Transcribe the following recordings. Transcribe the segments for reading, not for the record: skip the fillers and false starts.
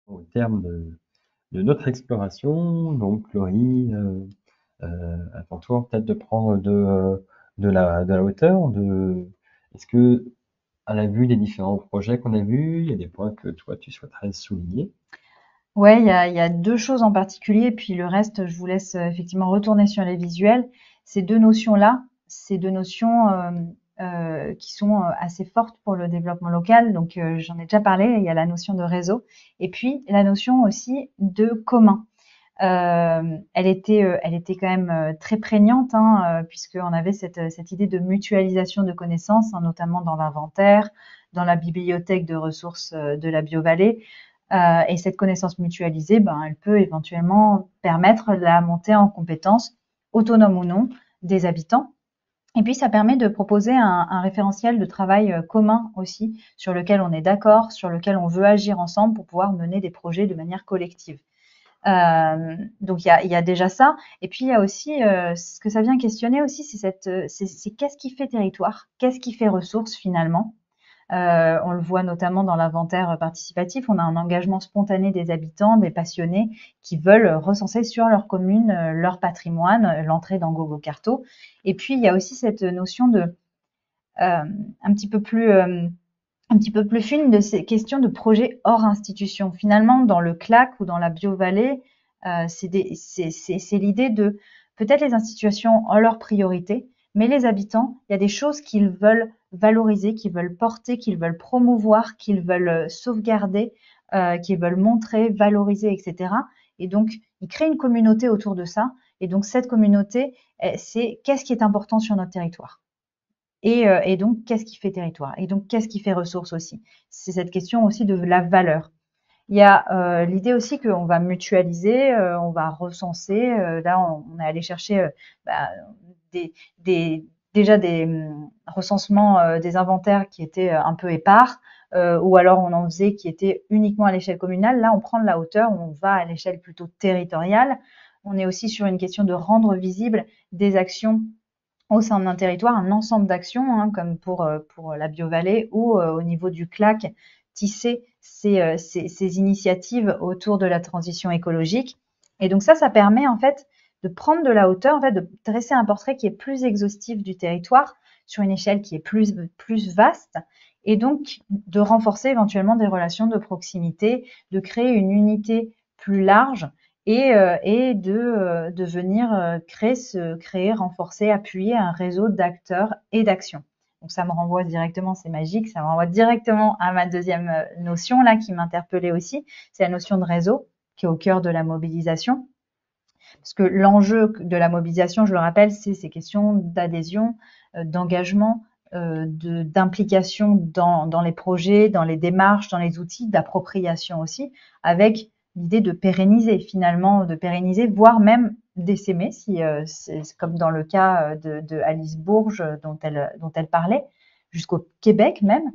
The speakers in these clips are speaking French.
Au terme de notre exploration, donc Laurie, à ton tour peut-être de prendre de la hauteur. Est-ce que, à la vue des différents projets qu'on a vus, il y a des points que toi tu souhaiterais souligner? Ouais, il y a deux choses en particulier, puis le reste, je vous laisse effectivement retourner sur les visuels. Ces deux notions-là, ces deux notions qui sont assez fortes pour le développement local. Donc, j'en ai déjà parlé. Il y a la notion de réseau et puis la notion aussi de commun. Elle était quand même très prégnante, hein, puisqu'on avait cette idée de mutualisation de connaissances, hein, notamment dans l'inventaire, dans la bibliothèque de ressources de la BioVallée. Et cette connaissance mutualisée, ben, elle peut éventuellement permettre la montée en compétences, autonome ou non, des habitants. Et puis, ça permet de proposer un référentiel de travail commun aussi, sur lequel on est d'accord, sur lequel on veut agir ensemble pour pouvoir mener des projets de manière collective. Donc il y a déjà ça. Et puis il y a aussi ce que ça vient questionner aussi, c'est qu'est-ce qui fait territoire, qu'est-ce qui fait ressource finalement. On le voit notamment dans l'inventaire participatif. On a un engagement spontané des habitants, des passionnés qui veulent recenser sur leur commune leur patrimoine, l'entrée dans GoGoCarto. Et puis il y a aussi cette notion de un petit peu plus un petit peu plus fine de ces questions de projets hors institution. Finalement, dans le CLAC ou dans la BioVallée, c'est l'idée de peut-être les institutions ont leur priorité, mais les habitants, il y a des choses qu'ils veulent valoriser, qu'ils veulent porter, qu'ils veulent promouvoir, qu'ils veulent sauvegarder, qu'ils veulent montrer, valoriser, etc. Et donc, ils créent une communauté autour de ça. Et donc, cette communauté, c'est qu'est-ce qui est important sur notre territoire. Et donc, qu'est-ce qui fait territoire? Et donc, qu'est-ce qui fait ressource aussi? C'est cette question aussi de la valeur. Il y a l'idée aussi qu'on va mutualiser, on va recenser. Là, on est allé chercher bah, des, déjà des recensements des inventaires qui étaient un peu épars, ou alors on en faisait qui étaient uniquement à l'échelle communale. Là, on prend de la hauteur, on va à l'échelle plutôt territoriale. On est aussi sur une question de rendre visible des actions au sein d'un territoire, un ensemble d'actions, hein, comme pour la BioVallée ou au niveau du CLAC, tisser ces initiatives autour de la transition écologique. Et donc ça permet en fait de prendre de la hauteur, en fait, de dresser un portrait qui est plus exhaustif du territoire sur une échelle qui est plus vaste et donc de renforcer éventuellement des relations de proximité, de créer une unité plus large et de venir créer, renforcer, appuyer un réseau d'acteurs et d'actions. Donc ça me renvoie directement, c'est magique, ça me renvoie directement à ma deuxième notion là qui m'interpellait aussi, c'est la notion de réseau qui est au cœur de la mobilisation. Parce que l'enjeu de la mobilisation, je le rappelle, c'est ces questions d'adhésion, d'engagement, d'implication dans les projets, dans les démarches, dans les outils, d'appropriation aussi, avec l'idée de pérenniser finalement, de pérenniser, voire même d'essaimer, si c'est comme dans le cas de Alice Bourges dont elle parlait, jusqu'au Québec même,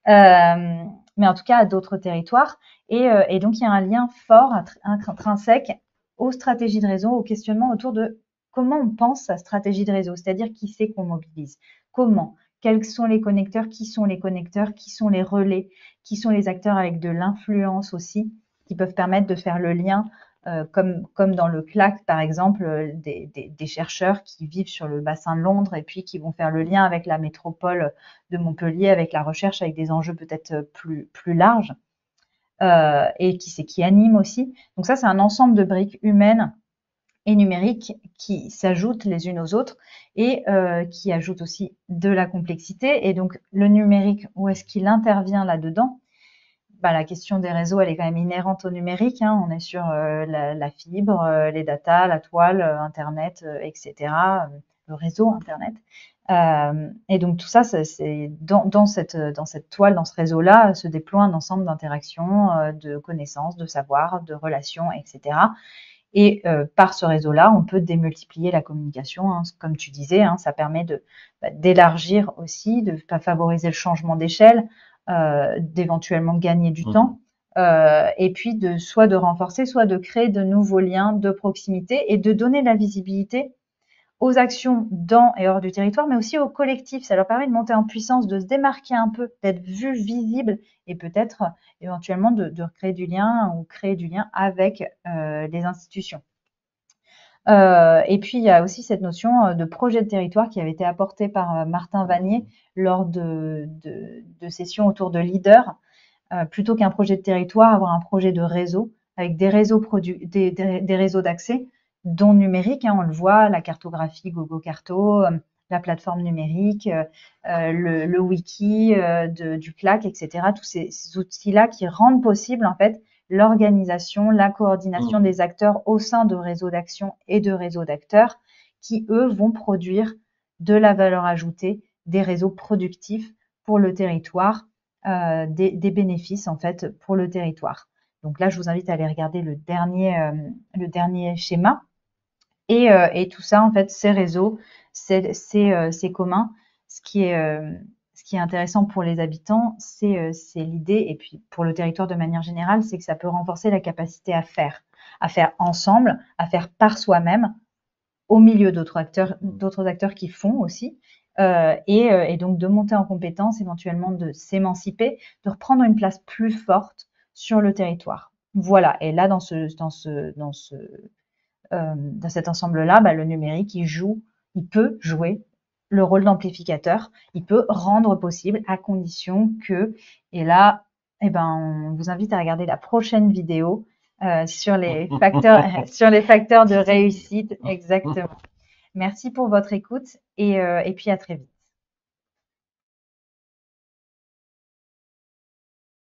mais en tout cas à d'autres territoires. Et donc il y a un lien fort, intrinsèque aux stratégies de réseau, au questionnement autour de comment on pense sa stratégie de réseau, c'est-à-dire qui c'est qu'on mobilise, comment, quels sont les connecteurs, qui sont les connecteurs, qui sont les relais, qui sont les acteurs avec de l'influence aussi, qui peuvent permettre de faire le lien, comme dans le CLAC par exemple, des chercheurs qui vivent sur le bassin de Londres et puis qui vont faire le lien avec la métropole de Montpellier, avec la recherche, avec des enjeux peut-être plus larges et qui c'est qui anime aussi. Donc ça, c'est un ensemble de briques humaines et numériques qui s'ajoutent les unes aux autres et qui ajoutent aussi de la complexité. Et donc le numérique, où est-ce qu'il intervient là-dedans? Bah, la question des réseaux, elle est quand même inhérente au numérique, hein. On est sur la fibre, les datas, la toile, Internet, etc., le réseau Internet. Et donc tout ça, c'est dans cette toile, dans ce réseau-là, se déploie un ensemble d'interactions, de connaissances, de savoirs, de relations, etc. Et par ce réseau-là, on peut démultiplier la communication, hein, comme tu disais, hein, ça permet d'élargir aussi, de favoriser le changement d'échelle, d'éventuellement gagner du temps, et puis soit de renforcer, soit de créer de nouveaux liens de proximité et de donner de la visibilité aux actions dans et hors du territoire, mais aussi au collectif. Ça leur permet de monter en puissance, de se démarquer un peu, d'être vus, visibles et peut-être éventuellement de créer du lien ou créer du lien avec les institutions. Et puis, il y a aussi cette notion de projet de territoire qui avait été apportée par Martin Vanier lors de sessions autour de leaders. Plutôt qu'un projet de territoire, avoir un projet de réseau avec des réseaux des réseaux d'accès, dont numérique, hein, on le voit, la cartographie GoGoCarto, la plateforme numérique, le wiki du CLAC, etc. Tous ces outils-là qui rendent possible en fait l'organisation, la coordination des acteurs au sein de réseaux d'action et de réseaux d'acteurs qui, eux, vont produire de la valeur ajoutée, des réseaux productifs pour le territoire, des bénéfices en fait pour le territoire. Donc là, je vous invite à aller regarder le dernier schéma. Et tout ça, en fait, ces réseaux, c'est commun. Ce qui est intéressant pour les habitants, c'est l'idée, et puis pour le territoire de manière générale, c'est que ça peut renforcer la capacité à faire ensemble, à faire par soi-même, au milieu d'autres acteurs qui font aussi, et donc de monter en compétence, éventuellement de s'émanciper, de reprendre une place plus forte sur le territoire. Voilà. Et là, dans cet ensemble-là, le numérique, il peut jouer le rôle d'amplificateur, il peut rendre possible à condition que, et là, on vous invite à regarder la prochaine vidéo sur les facteurs de réussite, exactement. Merci pour votre écoute et puis à très vite.